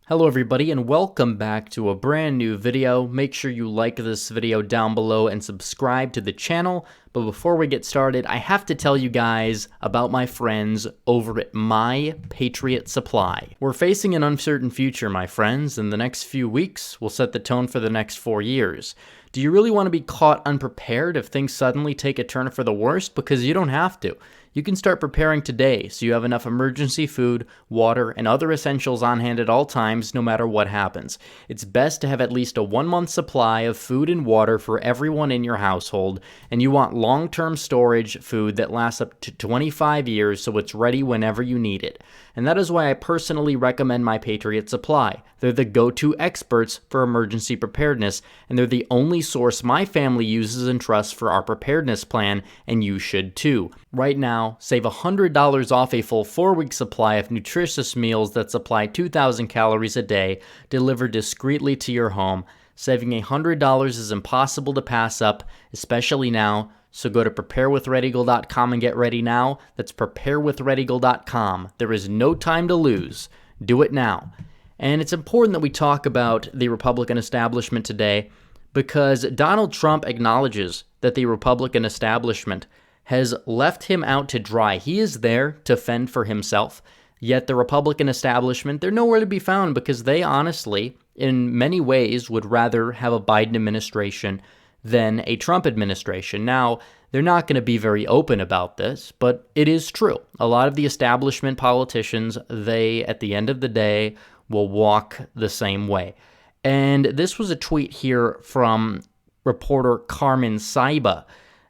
Hello everybody and welcome back to a brand new video. Make sure you like this video down below and subscribe to the channel. But before we get started, I have to tell you guys about my friends over at My Patriot Supply. We're facing an uncertain future, my friends, and the next few weeks will set the tone for the next 4 years. Do you really want to be caught unprepared if things suddenly take a turn for the worst? Because you don't have to. You can start preparing today so you have enough emergency food, water, and other essentials on hand at all times no matter what happens. It's best to have at least a 1-month supply of food and water for everyone in your household, and you want long-term storage food that lasts up to 25 years so it's ready whenever you need it. And that is why I personally recommend My Patriot Supply. They're the go-to experts for emergency preparedness, and they're the only source my family uses and trusts for our preparedness plan, and you should too. Right now, save $100 off a full 4-week supply of nutritious meals that supply 2,000 calories a day, delivered discreetly to your home. Saving $100 is impossible to pass up, especially now. So go to preparewithreadygoal.com and get ready now. That's preparewithreadygoal.com. There is no time to lose. Do it now. And it's important that we talk about the Republican establishment today because Donald Trump acknowledges that the Republican establishment has left him out to dry. He is there to fend for himself. Yet the Republican establishment, they're nowhere to be found because they honestly, in many ways, would rather have a Biden administration than a Trump administration. Now, they're not going to be very open about this, but it is true. A lot of the establishment politicians, they, at the end of the day, will walk the same way. And this was a tweet here from reporter Carmen Saiba.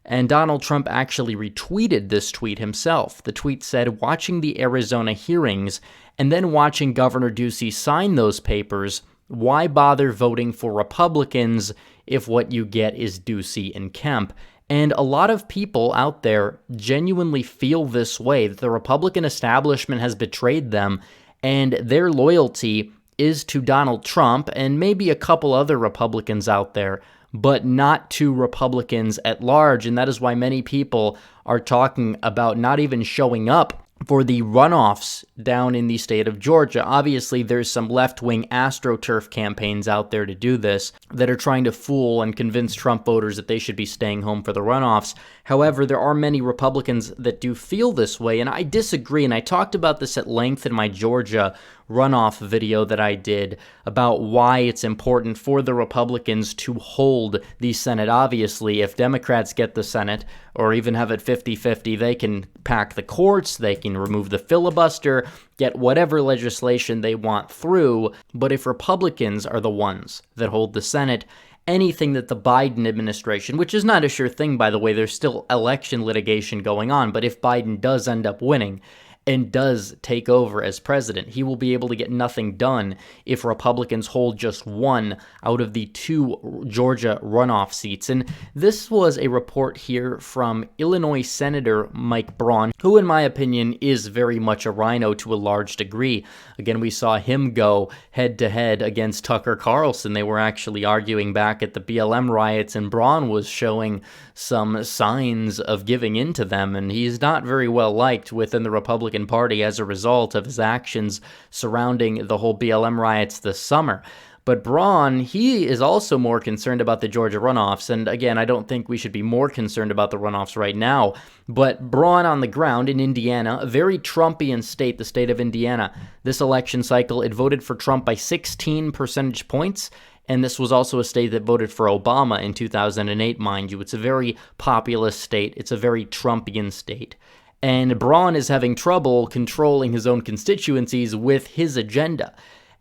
And Donald Trump actually retweeted this tweet himself. The tweet said, "Watching the Arizona hearings and then watching Governor Ducey sign those papers, why bother voting for Republicans if what you get is Ducey and Kemp?" And a lot of people out there genuinely feel this way, that the Republican establishment has betrayed them, and their loyalty is to Donald Trump and maybe a couple other Republicans out there, but not to Republicans at large. And that is why many people are talking about not even showing up for the runoffs down in the state of Georgia. Obviously, there's some left-wing AstroTurf campaigns out there to do this that are trying to fool and convince Trump voters that they should be staying home for the runoffs. However, there are many Republicans that do feel this way, and I disagree, and I talked about this at length in my Georgia runoff video that I did about why it's important for the Republicans to hold the Senate. Obviously, if Democrats get the Senate, or even have it 50-50, they can pack the courts, they can remove the filibuster, get whatever legislation they want through. But if Republicans are the ones that hold the Senate, anything that the Biden administration, which is not a sure thing, by the way, there's still election litigation going on, but if Biden does end up winning and does take over as president, he will be able to get nothing done if Republicans hold just 1 out of the 2 Georgia runoff seats. And this was a report here from Illinois Senator Mike Braun, who in my opinion is very much a RINO to a large degree. Again, we saw him go head-to-head against Tucker Carlson. They were actually arguing back at the BLM riots, and Braun was showing some signs of giving in to them, and he's not very well liked within the Republican Party as a result of his actions surrounding the whole BLM riots this summer. But Braun, he is also more concerned about the Georgia runoffs, and again, I don't think we should be more concerned about the runoffs right now, but Braun on the ground in Indiana, a very Trumpian state, the state of Indiana, this election cycle, it voted for Trump by 16 percentage points, and this was also a state that voted for Obama in 2008, mind you. It's a very populist state. It's a very Trumpian state. And Braun is having trouble controlling his own constituencies with his agenda.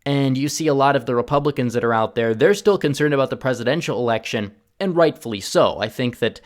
And you see a lot of the Republicans that are out there, they're still concerned about the presidential election, and rightfully so. I think that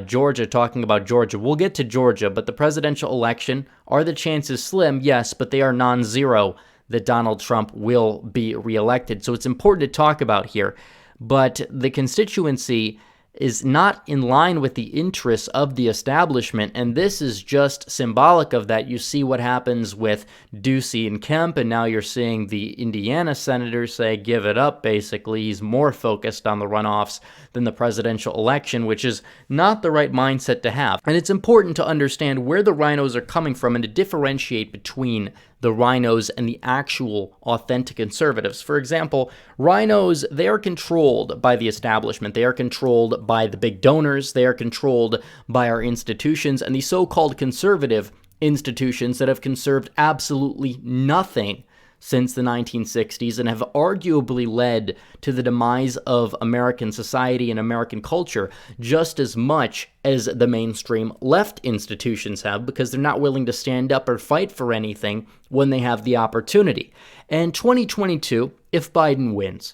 Georgia, talking about Georgia, we'll get to Georgia, but the presidential election, are the chances slim? Yes, but they are non-zero that Donald Trump will be reelected. So it's important to talk about here. But the constituency is not in line with the interests of the establishment, and this is just symbolic of that. You see what happens with Ducey and Kemp, and now you're seeing the Indiana senators say, give it up, basically. He's more focused on the runoffs than the presidential election, which is not the right mindset to have. And it's important to understand where the RINOs are coming from and to differentiate between the RINOs and the actual authentic conservatives. For example, RINOs, they are controlled by the establishment. They are controlled by the big donors. They are controlled by our institutions, and the so-called conservative institutions that have conserved absolutely nothing since the 1960s and have arguably led to the demise of American society and American culture just as much as the mainstream left institutions have, because they're not willing to stand up or fight for anything when they have the opportunity. And 2022, if Biden wins,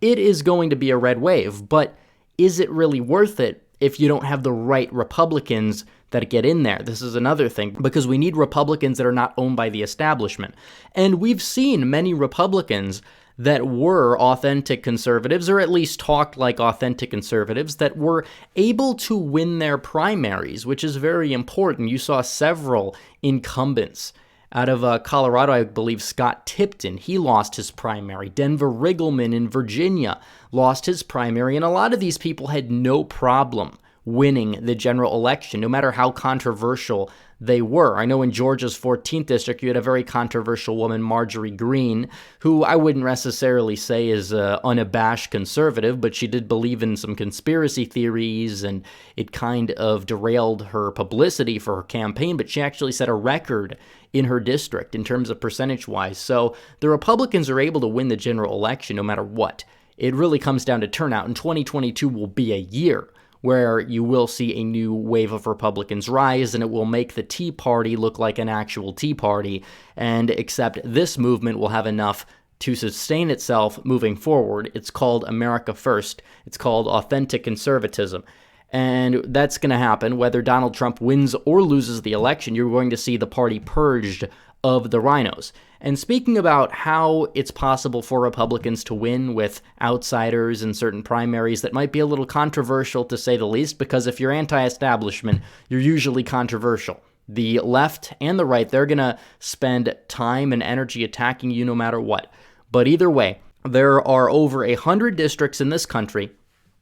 it is going to be a red wave, but is it really worth it if you don't have the right Republicans that get in there? This is another thing, because we need Republicans that are not owned by the establishment. And we've seen many Republicans that were authentic conservatives, or at least talked like authentic conservatives, that were able to win their primaries, which is very important. You saw several incumbents. Out of Colorado, I believe Scott Tipton, he lost his primary. Denver Riggleman in Virginia lost his primary, and a lot of these people had no problem winning the general election, no matter how controversial they were. I know in Georgia's 14th district, you had a very controversial woman, Marjorie Greene, who I wouldn't necessarily say is unabashed conservative, but she did believe in some conspiracy theories, and it kind of derailed her publicity for her campaign, but she actually set a record in her district in terms of percentage-wise. So the Republicans are able to win the general election no matter what. It really comes down to turnout, and 2022 will be a year where you will see a new wave of Republicans rise, and it will make the Tea Party look like an actual Tea Party, and except this movement will have enough to sustain itself moving forward. It's called America First. It's called authentic conservatism. And that's going to happen whether Donald Trump wins or loses the election. You're going to see the party purged of the RINOs. And speaking about how it's possible for Republicans to win with outsiders in certain primaries, that might be a little controversial to say the least, because if you're anti-establishment, you're usually controversial. The left and the right, they're going to spend time and energy attacking you no matter what. But either way, there are over 100 districts in this country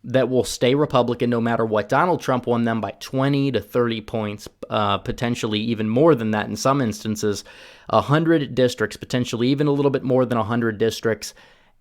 that will stay Republican no matter what. Donald Trump won them by 20 to 30 points, potentially even more than that in some instances. 100 districts, potentially even a little bit more than 100 districts.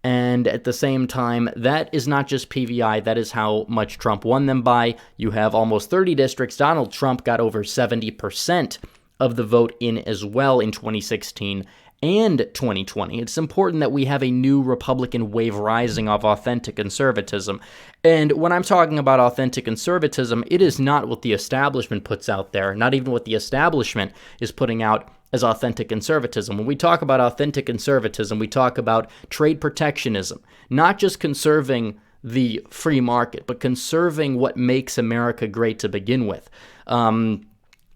And at the same time, that is not just PVI, that is how much Trump won them by. You have almost 30 districts. Donald Trump got over 70% of the vote in as well in 2016 and 2020. It's important that we have a new Republican wave rising of authentic conservatism. And when I'm talking about authentic conservatism, it is not what the establishment puts out there, not even what the establishment is putting out as authentic conservatism. When we talk about authentic conservatism, we talk about trade protectionism, not just conserving the free market, but conserving what makes America great to begin with.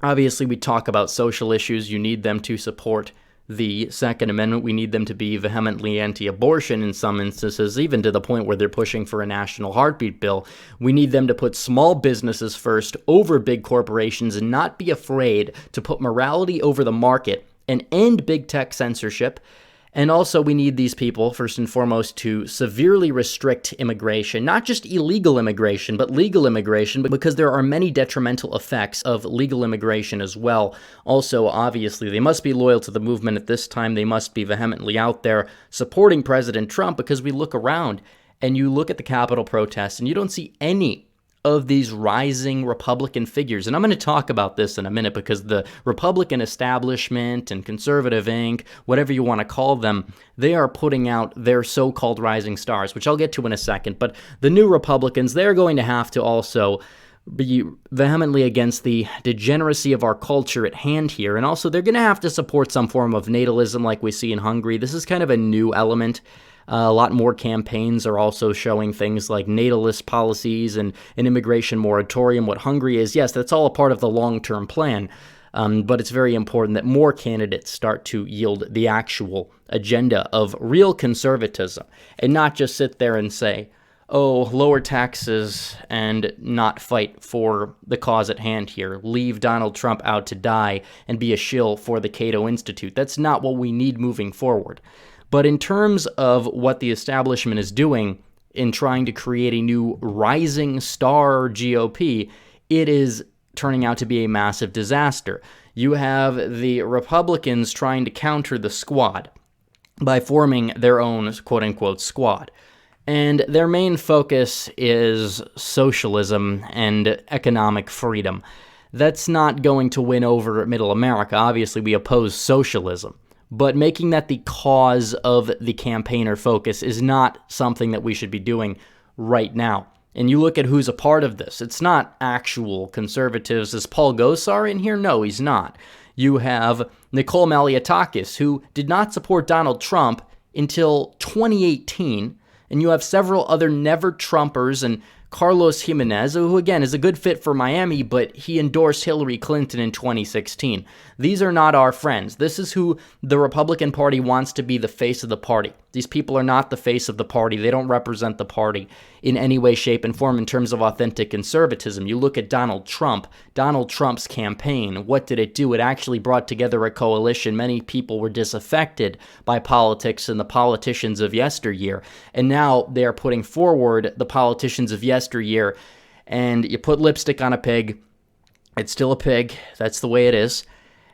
Obviously, we talk about social issues. You need them to support the Second Amendment. We need them to be vehemently anti-abortion in some instances, even to the point where they're pushing for a national heartbeat bill. We need them to put small businesses first over big corporations and not be afraid to put morality over the market and end big tech censorship. And also, we need these people, first and foremost, to severely restrict immigration, not just illegal immigration, but legal immigration, because there are many detrimental effects of legal immigration as well. Also, obviously, they must be loyal to the movement at this time. They must be vehemently out there supporting President Trump, because we look around and you look at the Capitol protests and you don't see any of these rising Republican figures. And I'm going to talk about this in a minute, because the Republican establishment and conservative Inc., whatever you want to call them, they are putting out their so-called rising stars, which I'll get to in a second. But the new Republicans, they're going to have to also be vehemently against the degeneracy of our culture at hand here. And also, they're going to have to support some form of natalism like we see in Hungary. This is kind of a new element. A lot more campaigns are also showing things like natalist policies and an immigration moratorium. What Hungary is, yes, that's all a part of the long-term plan, but it's very important that more candidates start to yield the actual agenda of real conservatism and not just sit there and say, oh, lower taxes and not fight for the cause at hand here. Leave Donald Trump out to die and be a shill for the Cato Institute. That's not what we need moving forward. But in terms of what the establishment is doing in trying to create a new rising star GOP, it is turning out to be a massive disaster. You have the Republicans trying to counter the squad by forming their own quote-unquote squad. And their main focus is socialism and economic freedom. That's not going to win over middle America. Obviously, we oppose socialism. But making that the cause of the campaigner focus is not something that we should be doing right now. And you look at who's a part of this. It's not actual conservatives. Is Paul Gosar in here? No, he's not. You have Nicole Malliotakis, who did not support Donald Trump until 2018. And you have several other never-Trumpers and Carlos Jimenez, who again is a good fit for Miami, but he endorsed Hillary Clinton in 2016. These are not our friends. This is who the Republican Party wants to be the face of the party. These people are not the face of the party. They don't represent the party in any way, shape, and form in terms of authentic conservatism. You look at Donald Trump's campaign. What did it do? It actually brought together a coalition. Many people were disaffected by politics and the politicians of yesteryear. And now they're putting forward the politicians of yesteryear. And you put lipstick on a pig. It's still a pig. That's the way it is.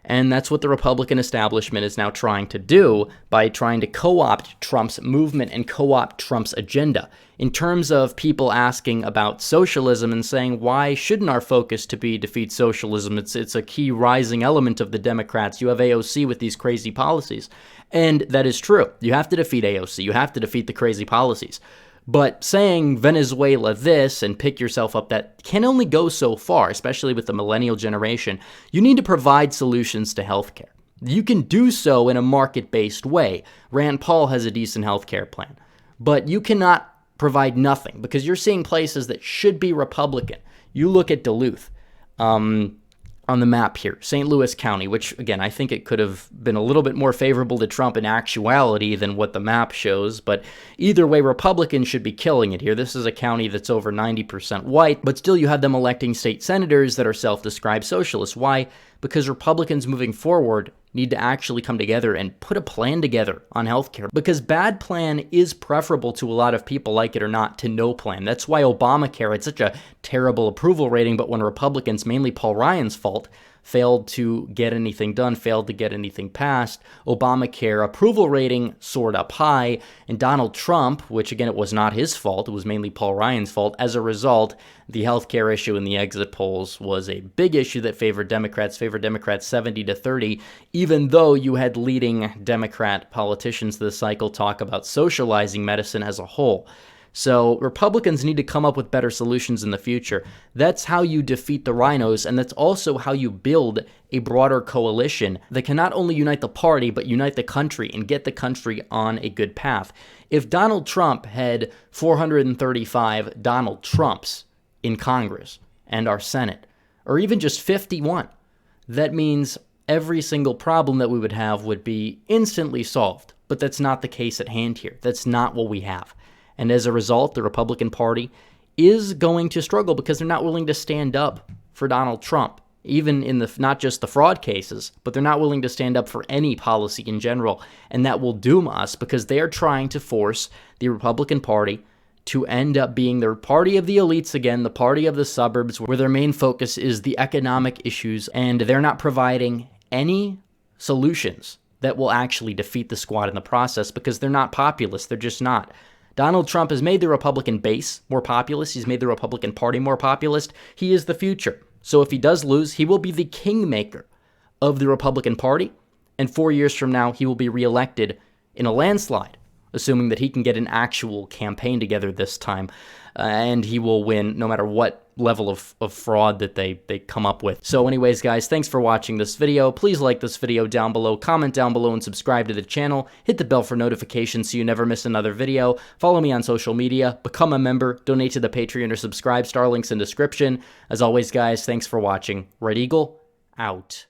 And that's what the Republican establishment is now trying to do by trying to co-opt Trump's movement and co-opt Trump's agenda. In terms of people asking about socialism and saying, why shouldn't our focus to be defeat socialism? It's a key rising element of the Democrats. You have AOC with these crazy policies. And that is true. You have to defeat AOC. You have to defeat the crazy policies. But saying Venezuela this and pick yourself up, that can only go so far, especially with the millennial generation. You need to provide solutions to healthcare. You can do so in a market-based way. Rand Paul has a decent healthcare plan. But you cannot provide nothing because you're seeing places that should be Republican. You look at Duluth. On the map here, St. Louis County, which, again, I think it could have been a little bit more favorable to Trump in actuality than what the map shows, but either way, Republicans should be killing it here. This is a county that's over 90% white, but still you have them electing state senators that are self-described socialists. Why? Because Republicans moving forward need to actually come together and put a plan together on healthcare. Because bad plan is preferable to a lot of people, like it or not, to no plan. That's why Obamacare had such a terrible approval rating, but when Republicans, mainly Paul Ryan's fault, failed to get anything done, failed to get anything passed, Obamacare approval rating soared up high, and Donald Trump, which again, it was not his fault, it was mainly Paul Ryan's fault. As a result, the healthcare issue in the exit polls was a big issue that favored Democrats 70-30, even though you had leading Democrat politicians this cycle talk about socializing medicine as a whole. So Republicans need to come up with better solutions in the future. That's how you defeat the RINOs, and that's also how you build a broader coalition that can not only unite the party, but unite the country and get the country on a good path. If Donald Trump had 435 Donald Trumps in Congress and our Senate, or even just 51, that means every single problem that we would have would be instantly solved. But that's not the case at hand here. That's not what we have. And as a result, the Republican Party is going to struggle because they're not willing to stand up for Donald Trump, even in the not just the fraud cases, but they're not willing to stand up for any policy in general. And that will doom us because they are trying to force the Republican Party to end up being the party of the elites again, the party of the suburbs, where their main focus is the economic issues, and they're not providing any solutions that will actually defeat the squad in the process because they're not populist. They're just not. Donald Trump has made the Republican base more populist. He's made the Republican Party more populist. He is the future. So if he does lose, he will be the kingmaker of the Republican Party. And 4 years from now, he will be reelected in a landslide, assuming that he can get an actual campaign together this time. And he will win no matter what level of fraud that they come up with. So anyways, guys, thanks for watching this video. Please like this video down below, comment down below, and subscribe to the channel. Hit the bell for notifications so you never miss another video. Follow me on social media, become a member, donate to the Patreon, or subscribe. Star links in description. As always, guys, thanks for watching. Red Eagle, out.